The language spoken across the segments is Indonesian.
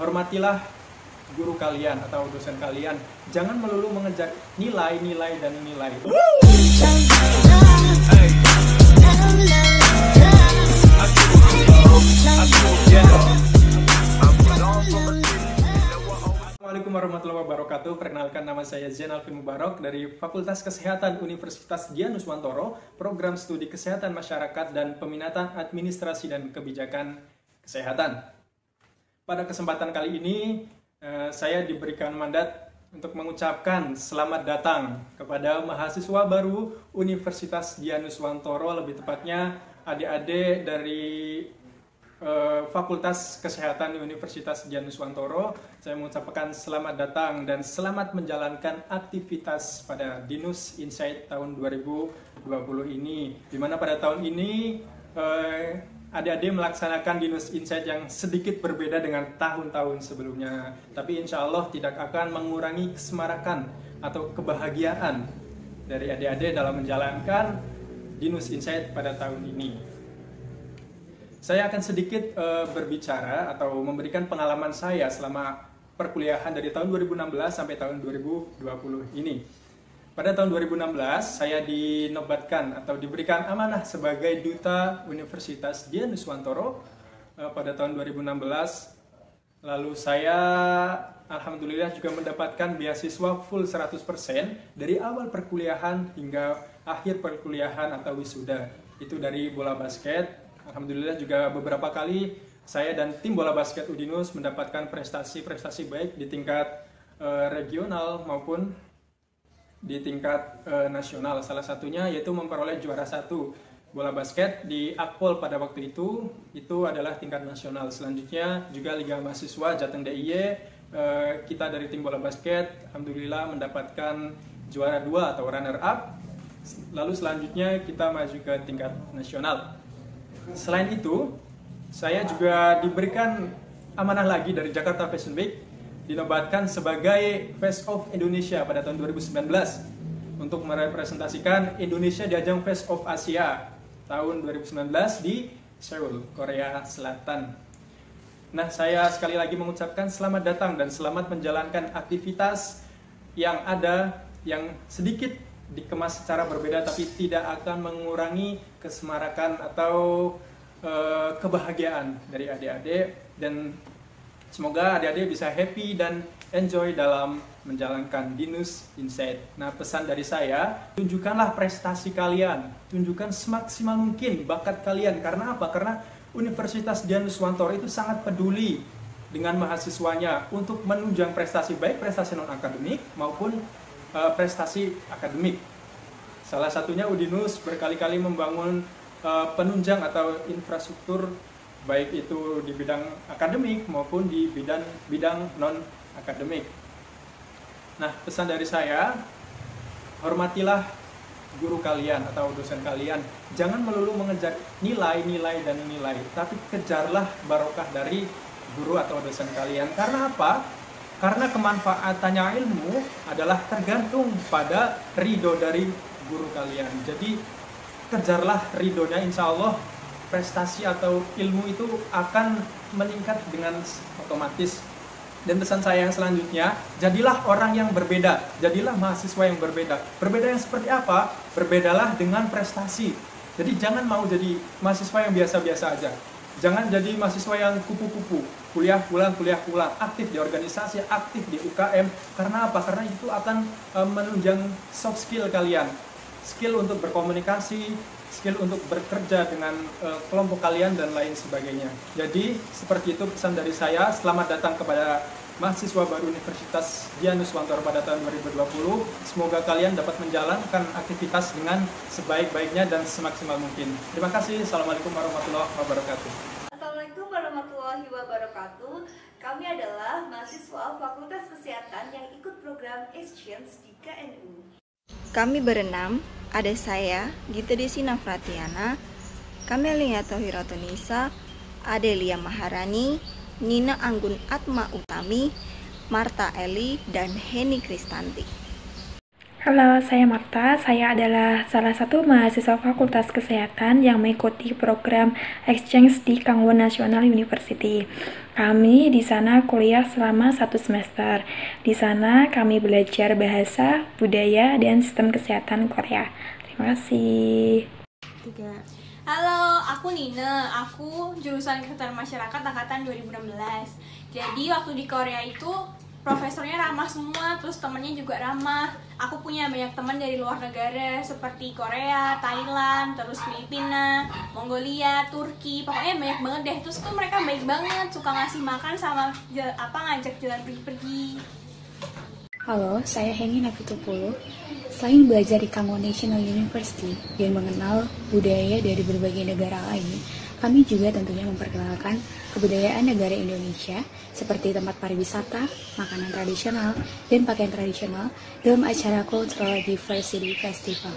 Hormatilah guru kalian atau dosen kalian. Jangan melulu mengejar nilai, nilai, dan nilai. Assalamualaikum warahmatullahi wabarakatuh. Perkenalkan, nama saya Zain Alvin Mubarak dari Fakultas Kesehatan Universitas Dianuswantoro, Program Studi Kesehatan Masyarakat dan Peminatan Administrasi dan Kebijakan Kesehatan. Pada kesempatan kali ini, saya diberikan mandat untuk mengucapkan selamat datang kepada mahasiswa baru Universitas Dianuswantoro, lebih tepatnya adik-adik dari Fakultas Kesehatan Universitas Dianuswantoro. Saya mengucapkan selamat datang dan selamat menjalankan aktivitas pada Dinus Insight tahun 2020 ini. Di mana pada tahun ini adik-adik melaksanakan Dinus Insight yang sedikit berbeda dengan tahun-tahun sebelumnya. Tapi insya Allah tidak akan mengurangi kesemarakan atau kebahagiaan dari adik-adik dalam menjalankan Dinus Insight pada tahun ini. Saya akan sedikit berbicara atau memberikan pengalaman saya selama perkuliahan dari tahun 2016 sampai tahun 2020 ini. Pada tahun 2016, saya dinobatkan atau diberikan amanah sebagai Duta Universitas Dianuswantoro pada tahun 2016. Lalu saya alhamdulillah juga mendapatkan beasiswa full 100% dari awal perkuliahan hingga akhir perkuliahan atau wisuda. Itu dari bola basket. Alhamdulillah juga beberapa kali saya dan tim bola basket Udinus mendapatkan prestasi-prestasi baik di tingkat regional maupun di tingkat nasional. Salah satunya yaitu memperoleh juara 1 bola basket di Akpol pada waktu itu adalah tingkat nasional. Selanjutnya juga Liga Mahasiswa Jateng DIY, kita dari tim bola basket alhamdulillah mendapatkan juara 2 atau runner up. Lalu selanjutnya kita maju ke tingkat nasional. Selain itu, saya juga diberikan amanah lagi dari Jakarta Fashion Week, dinobatkan sebagai Face of Indonesia pada tahun 2019 untuk merepresentasikan Indonesia di ajang Face of Asia tahun 2019 di Seoul, Korea Selatan. Nah, saya sekali lagi mengucapkan selamat datang dan selamat menjalankan aktivitas yang ada yang sedikit dikemas secara berbeda tapi tidak akan mengurangi kesemarakan atau kebahagiaan dari adik-adik, dan semoga adik-adik bisa happy dan enjoy dalam menjalankan Dinus Insight. Nah, pesan dari saya, tunjukkanlah prestasi kalian, tunjukkan semaksimal mungkin bakat kalian. Karena apa? Karena Universitas Dianuswantoro itu sangat peduli dengan mahasiswanya untuk menunjang prestasi, baik prestasi non-akademik maupun prestasi akademik. Salah satunya Udinus berkali-kali membangun penunjang atau infrastruktur baik itu di bidang akademik maupun di bidang non-akademik. Nah, pesan dari saya, hormatilah guru kalian atau dosen kalian. Jangan melulu mengejar nilai, nilai, dan nilai, tapi kejarlah barokah dari guru atau dosen kalian. Karena apa? Karena kemanfaatannya ilmu adalah tergantung pada ridho dari guru kalian. Jadi kejarlah ridhonya, insya Allah prestasi atau ilmu itu akan meningkat dengan otomatis. Dan pesan saya yang selanjutnya, jadilah orang yang berbeda, jadilah mahasiswa yang berbeda. Berbeda yang seperti apa? Berbedalah dengan prestasi. Jadi jangan mau jadi mahasiswa yang biasa-biasa aja. Jangan jadi mahasiswa yang kupu-kupu, kuliah pulang, aktif di organisasi, aktif di UKM. Karena apa? Karena itu akan menunjang soft skill kalian. Skill untuk berkomunikasi, skill untuk bekerja dengan kelompok kalian, dan lain sebagainya. Jadi, seperti itu pesan dari saya. Selamat datang kepada mahasiswa baru Universitas Dianuswantoro pada tahun 2020. Semoga kalian dapat menjalankan aktivitas dengan sebaik-baiknya dan semaksimal mungkin. Terima kasih. Assalamualaikum warahmatullahi wabarakatuh. Assalamualaikum warahmatullahi wabarakatuh. Kami adalah mahasiswa Fakultas Kesehatan yang ikut program Exchange di KNU. Kami berenam, ada saya, Gita Desina Fratiana, Kamelia Tohiratunisa, Adelia Maharani, Nina Anggun Atma Utami, Marta Eli, dan Heni Kristanti. Halo, saya Marta. Saya adalah salah satu mahasiswa Fakultas Kesehatan yang mengikuti program exchange di Kangwon National University. Kami di sana kuliah selama 1 semester. Di sana kami belajar bahasa, budaya, dan sistem kesehatan Korea. Terima kasih. Halo, aku Nina. Aku jurusan Kesehatan Masyarakat angkatan 2016. Jadi waktu di Korea itu profesornya ramah semua, terus temennya juga ramah. Aku punya banyak teman dari luar negara seperti Korea, Thailand, terus Filipina, Mongolia, Turki. Pokoknya banyak banget deh. Terus tuh mereka baik banget, suka ngasih makan sama ngajak jalan pergi-pergi. Halo, saya Hengi Nafitupulu. Selain belajar di Kangwon National University dan mengenal budaya dari berbagai negara lain, kami juga tentunya memperkenalkan kebudayaan negara Indonesia seperti tempat pariwisata, makanan tradisional, dan pakaian tradisional dalam acara Cultural Diversity Festival.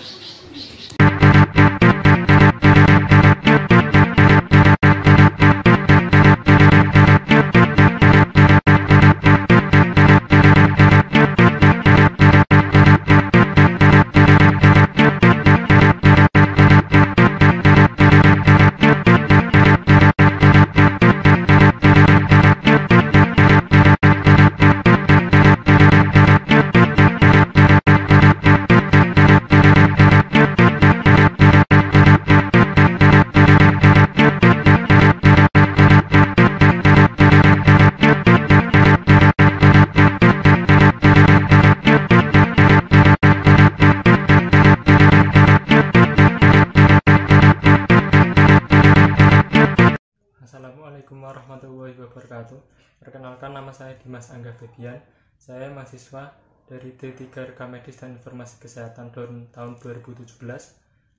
Assalamualaikum warahmatullahi wabarakatuh. Perkenalkan, nama saya Dimas Angga Febian. Saya mahasiswa dari D3 Rekam Medis dan Informasi Kesehatan tahun 2017.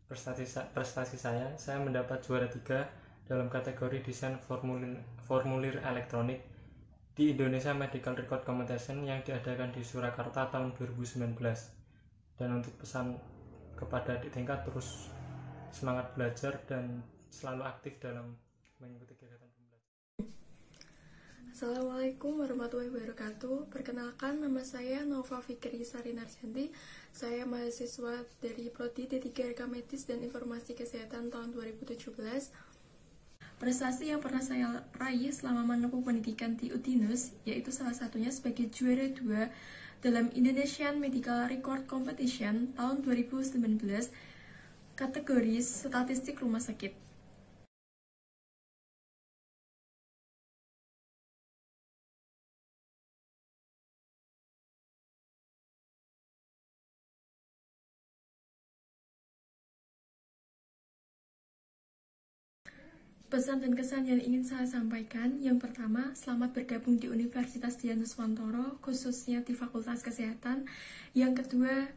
Prestasi saya mendapat juara 3 dalam kategori desain formulir elektronik di Indonesia Medical Record Competition yang diadakan di Surakarta tahun 2019. Dan untuk pesan kepada adik tingkat, terus semangat belajar dan selalu aktif dalam mengikuti kegiatan pembelajaran. Assalamualaikum warahmatullahi wabarakatuh. Perkenalkan, nama saya Nova Fikri Sari Narjanti. Saya mahasiswa dari Prodi D3 Rekam Medis dan Informasi Kesehatan tahun 2017. Prestasi yang pernah saya raih selama menempuh pendidikan di UTINUS yaitu salah satunya sebagai juara 2 dalam Indonesian Medical Record Competition tahun 2019 kategori statistik rumah sakit. Pesan dan kesan yang ingin saya sampaikan, yang pertama, selamat bergabung di Universitas Dianuswantoro, khususnya di Fakultas Kesehatan. Yang kedua,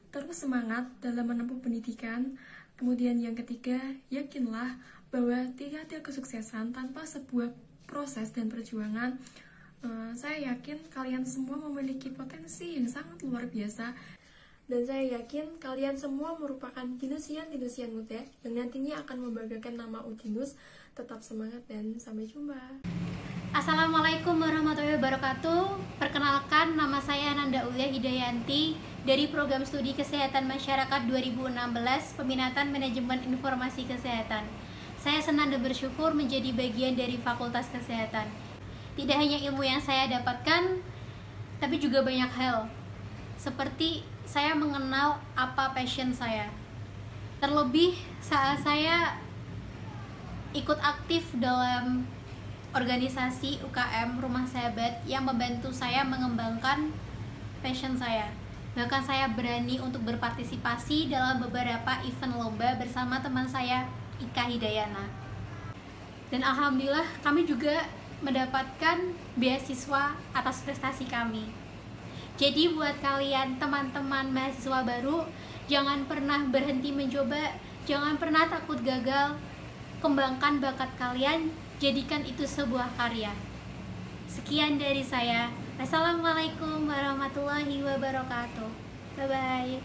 terus semangat dalam menempuh pendidikan. Kemudian yang ketiga, yakinlah bahwa tidak ada kesuksesan tanpa sebuah proses dan perjuangan. Saya yakin kalian semua memiliki potensi yang sangat luar biasa. Dan saya yakin kalian semua merupakan dinusian muda yang nantinya akan membanggakan nama UTINUS. Tetap semangat dan sampai jumpa. Assalamualaikum warahmatullahi wabarakatuh. Perkenalkan, nama saya Nanda Ulia Hidayanti dari Program Studi Kesehatan Masyarakat 2016, Peminatan Manajemen Informasi Kesehatan. Saya senang dan bersyukur menjadi bagian dari Fakultas Kesehatan. Tidak hanya ilmu yang saya dapatkan, tapi juga banyak hal. Seperti saya mengenal apa passion saya. Terlebih saat saya ikut aktif dalam organisasi UKM Rumah Sahabat yang membantu saya mengembangkan passion saya. Bahkan saya berani untuk berpartisipasi dalam beberapa event lomba bersama teman saya Ika Hidayana. Dan alhamdulillah kami juga mendapatkan beasiswa atas prestasi kami. Jadi buat kalian teman-teman mahasiswa baru, jangan pernah berhenti mencoba, jangan pernah takut gagal. Kembangkan bakat kalian, jadikan itu sebuah karya. Sekian dari saya. Assalamualaikum warahmatullahi wabarakatuh. Bye-bye.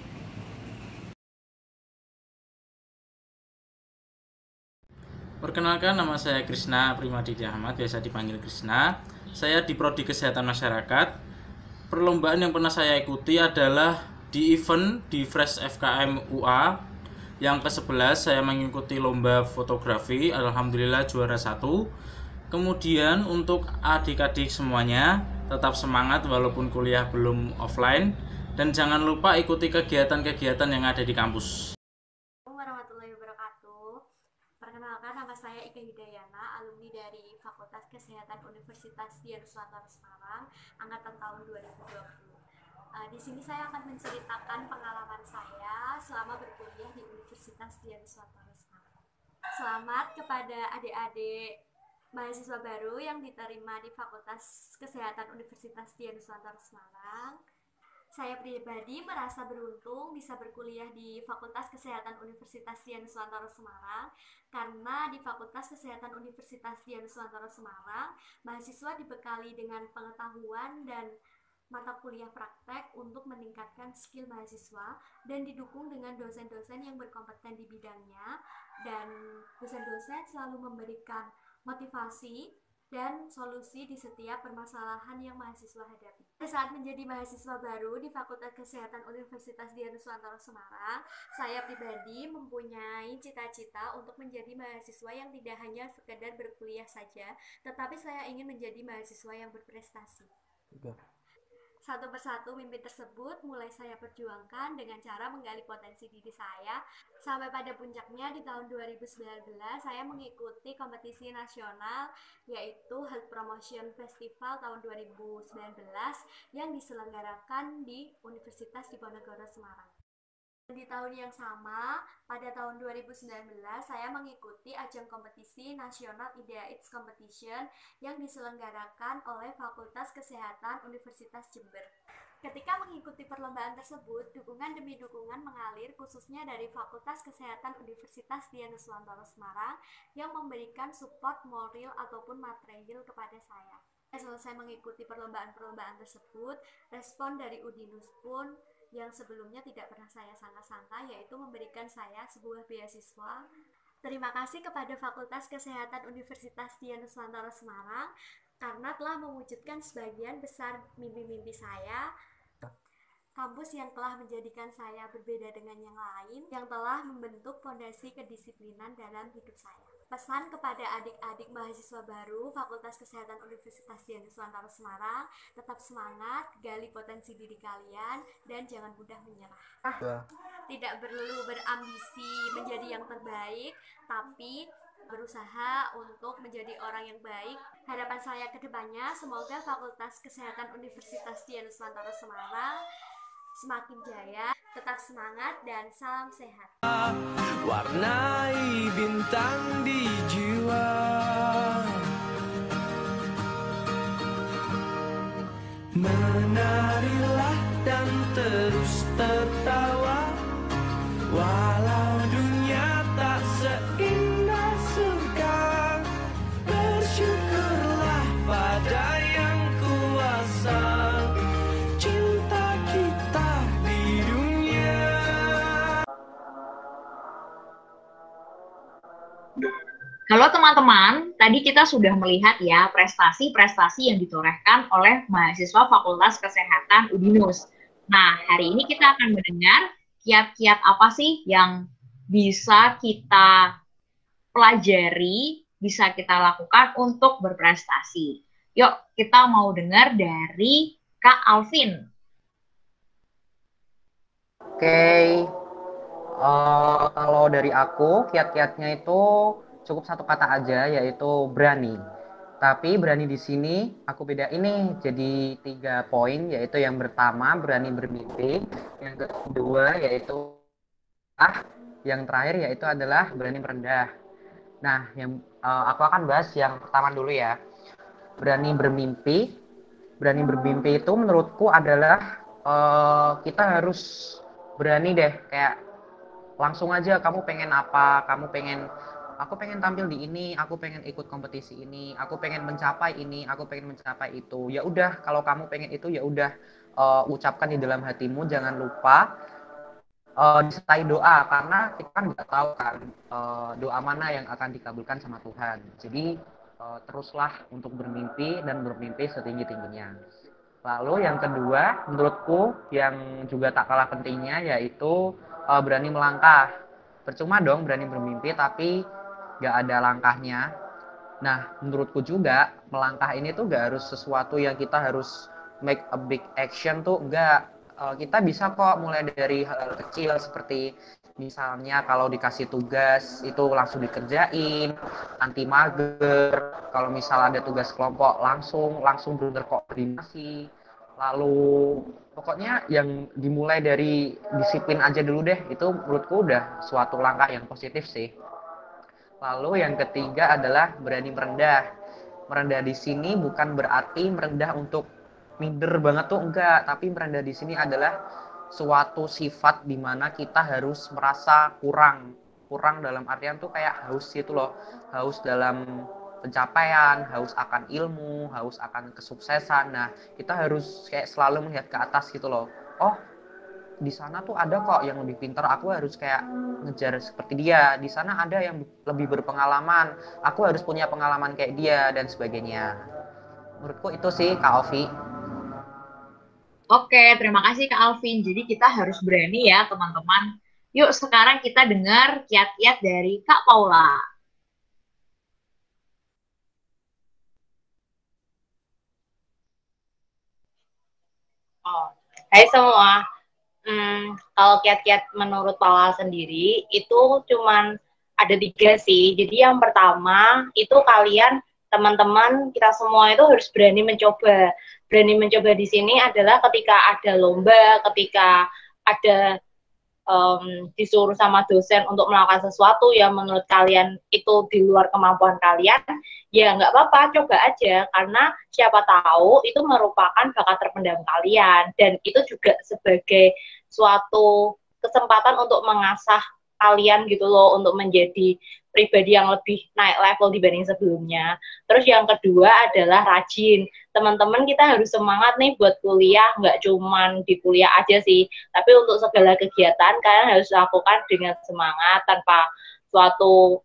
Perkenalkan, nama saya Krisna Primadidi Ahmad, biasa dipanggil Krisna. Saya di Prodi Kesehatan Masyarakat. Perlombaan yang pernah saya ikuti adalah di event di Fresh FKM UA yang ke-11 saya mengikuti lomba fotografi, alhamdulillah juara 1. Kemudian untuk adik-adik semuanya tetap semangat walaupun kuliah belum offline, dan jangan lupa ikuti kegiatan-kegiatan yang ada di kampus. Assalamualaikum warahmatullahi wabarakatuh. Perkenalkan, nama saya Ika Hidayana, alumni dari Fakultas Kesehatan Universitas Dian Nuswantara Semarang, angkatan tahun 2020. Di sini saya akan menceritakan pengalaman saya selama berkuliah di Universitas Dian Nuswantara Semarang. Selamat kepada adik-adik mahasiswa baru yang diterima di Fakultas Kesehatan Universitas Dian Nuswantara Semarang. Saya pribadi merasa beruntung bisa berkuliah di Fakultas Kesehatan Universitas Dian Nuswantara Semarang, karena di Fakultas Kesehatan Universitas Dian Nuswantara Semarang mahasiswa dibekali dengan pengetahuan dan mata kuliah praktek untuk meningkatkan skill mahasiswa dan didukung dengan dosen-dosen yang berkompeten di bidangnya, dan dosen-dosen selalu memberikan motivasi dan solusi di setiap permasalahan yang mahasiswa hadapi. Pada saat menjadi mahasiswa baru di Fakultas Kesehatan Universitas Dian Nuswantara Semarang, saya pribadi mempunyai cita-cita untuk menjadi mahasiswa yang tidak hanya sekedar berkuliah saja, tetapi saya ingin menjadi mahasiswa yang berprestasi. Satu persatu mimpi tersebut mulai saya perjuangkan dengan cara menggali potensi diri saya. Sampai pada puncaknya di tahun 2019 saya mengikuti kompetisi nasional, yaitu Health Promotion Festival tahun 2019 yang diselenggarakan di Universitas Diponegoro Semarang. Di tahun yang sama, pada tahun 2019, saya mengikuti ajang kompetisi nasional IDEAIDS Competition yang diselenggarakan oleh Fakultas Kesehatan Universitas Jember. Ketika mengikuti perlombaan tersebut, dukungan demi dukungan mengalir, khususnya dari Fakultas Kesehatan Universitas Dian Nuswantara Semarang yang memberikan support moral ataupun material kepada saya. Selesai mengikuti perlombaan-perlombaan tersebut, respon dari Udinus pun yang sebelumnya tidak pernah saya sangka-sangka, yaitu memberikan saya sebuah beasiswa. Terima kasih kepada Fakultas Kesehatan Universitas Dian Nuswantara Semarang karena telah mewujudkan sebagian besar mimpi-mimpi saya. Kampus yang telah menjadikan saya berbeda dengan yang lain, yang telah membentuk fondasi kedisiplinan dalam hidup saya. Pesan kepada adik-adik mahasiswa baru Fakultas Kesehatan Universitas Dian Nuswantara Semarang, tetap semangat, gali potensi diri kalian, dan jangan mudah menyerah. Tidak perlu berambisi menjadi yang terbaik, tapi berusaha untuk menjadi orang yang baik. Harapan saya ke depannya, semoga Fakultas Kesehatan Universitas Dian Nuswantara Semarang semakin jaya, tetap semangat, dan salam sehat. Warnai bintang di jiwa, menarilah dan terus tertawa, walau dunia tak seindah surga. Bersyukurlah pada yang kuasa, cinta kita di dunia. Halo teman-teman, tadi kita sudah melihat ya prestasi-prestasi yang ditorehkan oleh mahasiswa Fakultas Kesehatan Udinus. Nah, hari ini kita akan mendengar kiat-kiat apa sih yang bisa kita pelajari, bisa kita lakukan untuk berprestasi. Yuk, kita mau dengar dari Kak Alvin. Oke, kalau dari aku, kiat-kiatnya itu cukup satu kata aja, yaitu berani. Tapi berani di sini aku bedain nih jadi 3 poin, yaitu yang pertama berani bermimpi, yang kedua yaitu yang terakhir yaitu adalah berani merendah. Nah, yang aku akan bahas yang pertama dulu ya. Berani bermimpi. Berani bermimpi itu menurutku adalah kita harus berani deh, kayak langsung aja kamu pengen apa, aku pengen tampil di ini, aku pengen ikut kompetisi ini, aku pengen mencapai ini, aku pengen mencapai itu. Ya udah, kalau kamu pengen itu ya udah ucapkan di dalam hatimu, jangan lupa disertai doa, karena kita kan nggak tahu kan doa mana yang akan dikabulkan sama Tuhan. Jadi teruslah untuk bermimpi dan bermimpi setinggi-tingginya. Lalu yang kedua, menurutku yang juga tak kalah pentingnya yaitu berani melangkah. Percuma dong berani bermimpi tapi nggak ada langkahnya. Nah, menurutku juga melangkah ini tuh nggak harus sesuatu yang kita harus make a big action tuh enggak. Kita bisa kok mulai dari hal kecil seperti misalnya kalau dikasih tugas itu langsung dikerjain, anti mager. Kalau misal ada tugas kelompok langsung bener koordinasi. Lalu pokoknya yang dimulai dari disiplin aja dulu deh. Itu menurutku udah suatu langkah yang positif sih. Lalu yang ketiga adalah berani merendah. Merendah di sini bukan berarti merendah untuk minder banget tuh enggak, tapi merendah di sini adalah suatu sifat di mana kita harus merasa kurang dalam artian tuh kayak haus gitu loh, haus dalam pencapaian, haus akan ilmu, haus akan kesuksesan. Nah, kita harus kayak selalu melihat ke atas gitu loh. Oh, di sana tuh ada kok yang lebih pintar, aku harus kayak ngejar seperti dia. Di sana ada yang lebih berpengalaman, aku harus punya pengalaman kayak dia dan sebagainya. Menurutku itu sih Kak Ovi. Oke, terima kasih Kak Alvin. Jadi kita harus berani ya teman-teman. Yuk sekarang kita dengar kiat-kiat dari Kak Paula. Hai semua. Kalau kiat-kiat menurut Paula sendiri itu cuman ada 3 sih. Jadi yang pertama itu kalian teman-teman kita semua itu harus berani mencoba. Berani mencoba di sini adalah ketika ada lomba, ketika ada disuruh sama dosen untuk melakukan sesuatu yang menurut kalian itu di luar kemampuan kalian, ya nggak apa-apa, coba aja. Karena siapa tahu itu merupakan bakat terpendam kalian. Dan itu juga sebagai suatu kesempatan untuk mengasah kalian gitu loh, untuk menjadi pribadi yang lebih naik level dibanding sebelumnya. Terus yang kedua adalah rajin. Teman-teman kita harus semangat nih buat kuliah, nggak cuman di kuliah aja sih, tapi untuk segala kegiatan kalian harus lakukan dengan semangat tanpa suatu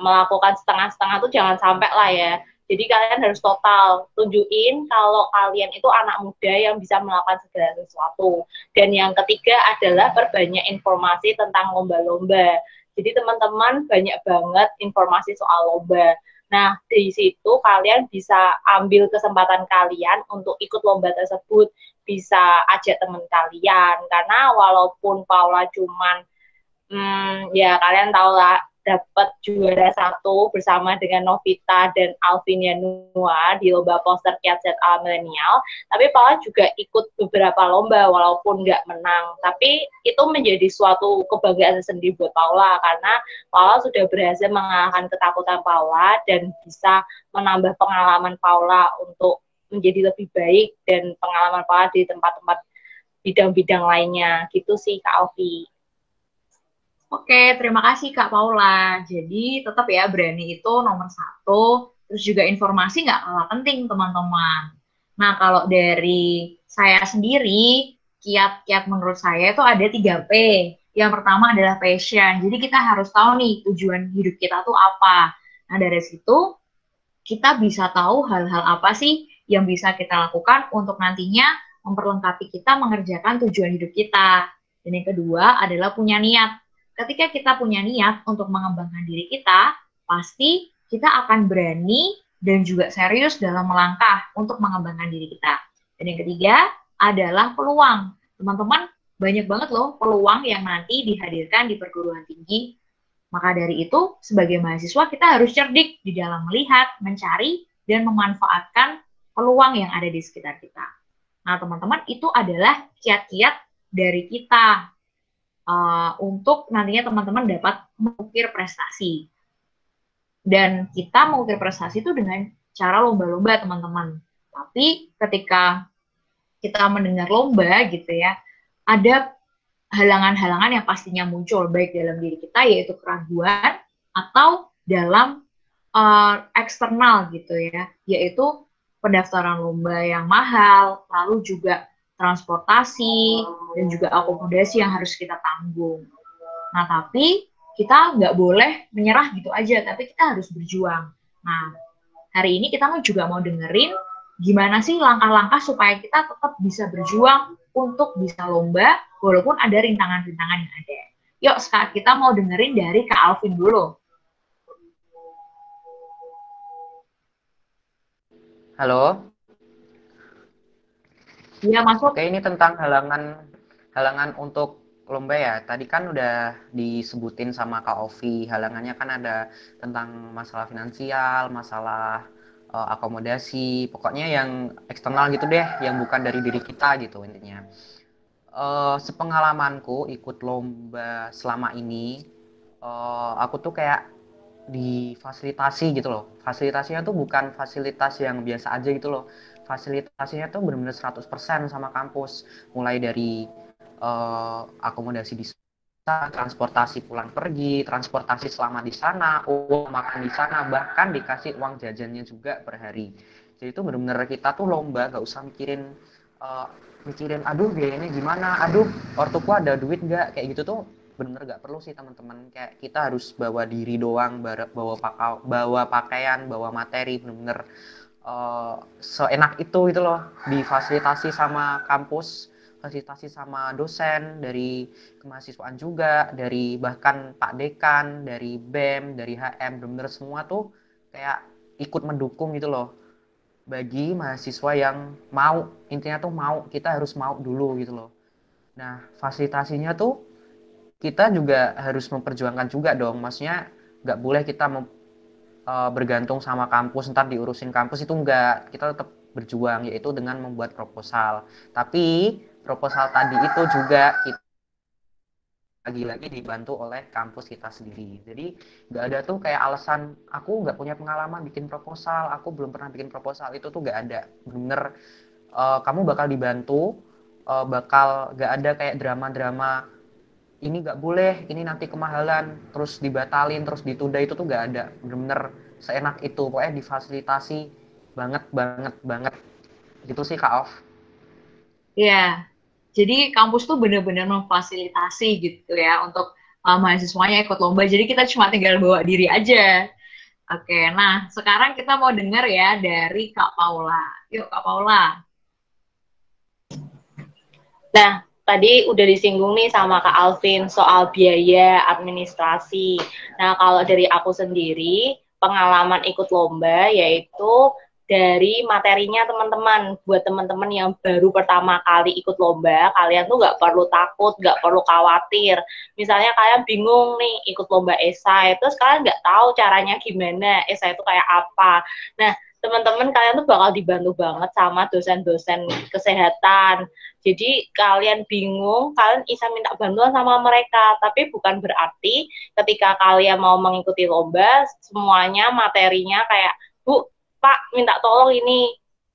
melakukan setengah-setengah tuh jangan sampai lah ya. Jadi kalian harus total tunjukin kalau kalian itu anak muda yang bisa melakukan segala sesuatu. Dan yang ketiga adalah perbanyak informasi tentang lomba-lomba. Jadi teman-teman banyak banget informasi soal lomba. Nah, di situ kalian bisa ambil kesempatan kalian untuk ikut lomba tersebut, bisa ajak teman kalian. Karena walaupun Paula cuman, ya kalian tahu lah, dapat juara 1 bersama dengan Novita dan Alvin Yanua di lomba poster Kiatset ala Milenial, tapi Paula juga ikut beberapa lomba walaupun nggak menang, tapi itu menjadi suatu kebanggaan sendiri buat Paula karena Paula sudah berhasil mengalahkan ketakutan Paula dan bisa menambah pengalaman Paula untuk menjadi lebih baik dan pengalaman Paula di tempat-tempat bidang-bidang lainnya. Gitu sih Kak Ovi. Oke, terima kasih Kak Paula. Jadi tetap ya berani itu nomor 1, terus juga informasi nggak kalah penting teman-teman. Nah kalau dari saya sendiri, kiat-kiat menurut saya itu ada 3P. Yang pertama adalah passion. Jadi kita harus tahu nih tujuan hidup kita tuh apa. Nah dari situ kita bisa tahu hal-hal apa sih yang bisa kita lakukan untuk nantinya memperlengkapi kita mengerjakan tujuan hidup kita. Dan yang kedua adalah punya niat. Ketika kita punya niat untuk mengembangkan diri kita, pasti kita akan berani dan juga serius dalam melangkah untuk mengembangkan diri kita. Dan yang ketiga adalah peluang. Teman-teman, banyak banget loh peluang yang nanti dihadirkan di perguruan tinggi. Maka dari itu, sebagai mahasiswa kita harus cerdik di dalam melihat, mencari, dan memanfaatkan peluang yang ada di sekitar kita. Nah, teman-teman, itu adalah kiat-kiat dari kita. Untuk nantinya teman-teman dapat mengukir prestasi. Dan kita mengukir prestasi itu dengan cara lomba-lomba teman-teman. Tapi ketika kita mendengar lomba gitu ya, ada halangan-halangan yang pastinya muncul baik dalam diri kita yaitu keraguan atau dalam eksternal gitu ya, yaitu pendaftaran lomba yang mahal, lalu juga transportasi, dan juga akomodasi yang harus kita tanggung. Nah, tapi kita nggak boleh menyerah gitu aja, tapi kita harus berjuang. Nah, hari ini kita juga mau dengerin gimana sih langkah-langkah supaya kita tetap bisa berjuang untuk bisa lomba walaupun ada rintangan-rintangan yang ada. Yuk, sekarang kita mau dengerin dari Kak Alvin dulu. Halo. Iya, masuk. Oke, ini tentang halangan untuk lomba ya. Tadi kan udah disebutin sama Kak Ovi, halangannya kan ada tentang masalah finansial, masalah akomodasi, pokoknya yang eksternal gitu deh, yang bukan dari diri kita gitu intinya. Sepengalamanku ikut lomba selama ini, aku tuh kayak difasilitasi gitu loh. Fasilitasnya tuh bukan fasilitas yang biasa aja gitu loh. Fasilitasnya tuh benar-benar 100% sama kampus. Mulai dari akomodasi di sana, transportasi pulang pergi, transportasi selama di sana, uang makan di sana, bahkan dikasih uang jajannya juga per hari. Jadi itu benar-benar kita tuh lomba, gak usah mikirin aduh biayanya gimana, aduh ortuku ada duit nggak, kayak gitu tuh bener-bener gak perlu sih teman-teman. Kayak kita harus bawa diri doang, bawa pakaian, bawa materi, bener-bener seenak itu gitu loh. Difasilitasi sama kampus, fasilitasi sama dosen dari kemahasiswaan juga, dari bahkan Pak Dekan, dari BEM, dari HM, bener-bener semua tuh kayak ikut mendukung gitu loh. Bagi mahasiswa yang mau, intinya tuh mau, kita harus mau dulu gitu loh. Nah, fasilitasinya tuh kita juga harus memperjuangkan juga dong. Maksudnya nggak boleh kita bergantung sama kampus, ntar diurusin kampus, itu enggak. Kita tetap berjuang, yaitu dengan membuat proposal. Tapi proposal tadi itu juga kita lagi-lagi dibantu oleh kampus kita sendiri. Jadi nggak ada tuh kayak alasan aku nggak punya pengalaman bikin proposal, aku belum pernah bikin proposal, itu tuh nggak ada. Bener, kamu bakal dibantu, bakal nggak ada kayak drama-drama ini nggak boleh, ini nanti kemahalan, terus dibatalin, terus ditunda, itu tuh nggak ada. Bener-bener seenak itu, pokoknya difasilitasi banget. Gitu sih Kak Of. Iya, jadi kampus tuh bener-bener memfasilitasi gitu ya untuk mahasiswanya ikut lomba, jadi kita cuma tinggal bawa diri aja. Oke, nah sekarang kita mau dengar ya dari Kak Paula. Yuk Kak Paula. Nah, tadi udah disinggung nih sama Kak Alvin soal biaya administrasi. Nah, kalau dari aku sendiri, pengalaman ikut lomba yaitu dari materinya teman-teman. Buat teman-teman yang baru pertama kali ikut lomba, kalian tuh nggak perlu takut, nggak perlu khawatir. Misalnya kalian bingung nih ikut lomba esai, terus kalian nggak tahu caranya gimana, esai itu kayak apa. Nah, teman-teman kalian tuh bakal dibantu banget sama dosen-dosen kesehatan. Jadi kalian bingung, kalian bisa minta bantuan sama mereka. Tapi bukan berarti ketika kalian mau mengikuti lomba, semuanya materinya kayak, Bu, Pak, minta tolong ini,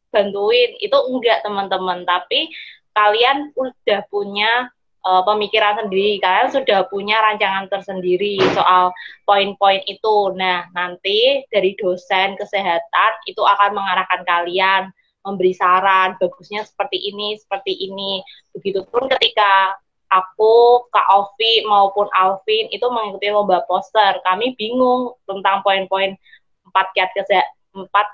bantuin. Itu enggak teman-teman. Tapi kalian udah punya pemikiran sendiri, kalian sudah punya rancangan tersendiri soal poin-poin itu. Nah, nanti dari dosen kesehatan itu akan mengarahkan kalian, memberi saran, bagusnya seperti ini. Begitupun ketika aku, Kak Ovi maupun Alvin itu mengikuti lomba poster, kami bingung tentang poin-poin 4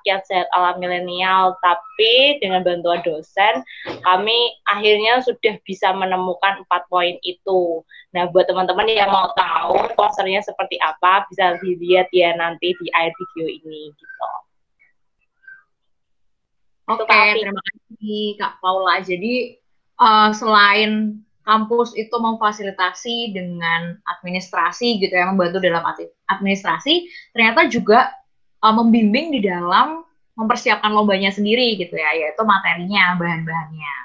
kiat sehat ala milenial, tapi dengan bantuan dosen kami akhirnya sudah bisa menemukan 4 poin itu. Nah, buat teman-teman yang mau tahu posternya seperti apa, bisa dilihat ya nanti di akhir video ini gitu. Oke, terima kasih Kak Paula. Jadi selain kampus itu memfasilitasi dengan administrasi gitu ya, membantu dalam administrasi, ternyata juga membimbing di dalam mempersiapkan lombanya sendiri gitu ya, yaitu materinya, bahan-bahannya.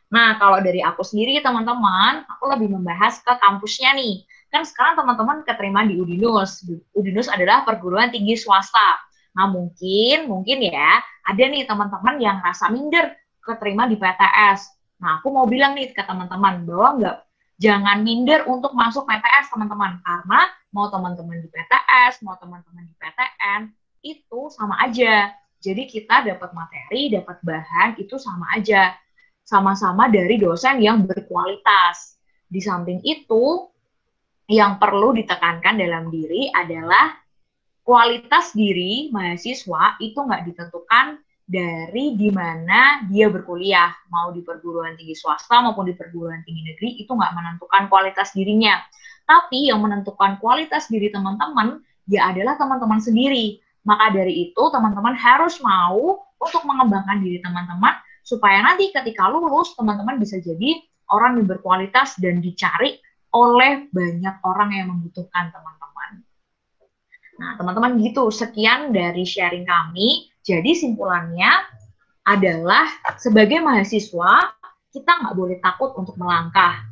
Nah, kalau dari aku sendiri teman-teman, aku lebih membahas ke kampusnya nih. Kan sekarang teman-teman keterima di Udinus. Udinus adalah perguruan tinggi swasta. Nah, mungkin ya, ada nih teman-teman yang rasa minder keterima di PTS. Nah, aku mau bilang nih ke teman-teman bahwa jangan minder untuk masuk PTS teman-teman, karena mau teman-teman di PTS, mau teman-teman di PTN, itu sama aja. Jadi kita dapat materi, dapat bahan, itu sama aja. Sama-sama dari dosen yang berkualitas. Di samping itu, yang perlu ditekankan dalam diri adalah kualitas diri mahasiswa itu nggak ditentukan dari di mana dia berkuliah, mau di perguruan tinggi swasta maupun di perguruan tinggi negeri, itu nggak menentukan kualitas dirinya. Tapi yang menentukan kualitas diri teman-teman, ya adalah teman-teman sendiri. Maka dari itu, teman-teman harus mau untuk mengembangkan diri teman-teman, supaya nanti ketika lulus, teman-teman bisa jadi orang yang berkualitas dan dicari oleh banyak orang yang membutuhkan teman-teman. Nah, teman-teman gitu, sekian dari sharing kami. Jadi simpulannya adalah sebagai mahasiswa, kita nggak boleh takut untuk melangkah.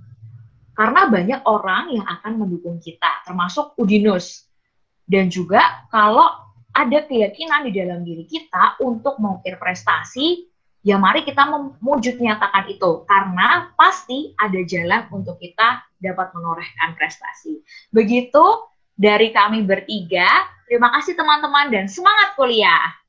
Karena banyak orang yang akan mendukung kita, termasuk Udinus. Dan juga kalau ada keyakinan di dalam diri kita untuk mengukir prestasi, ya mari kita mewujud nyatakan itu. Karena pasti ada jalan untuk kita dapat menorehkan prestasi. Begitu dari kami bertiga. Terima kasih teman-teman dan semangat kuliah!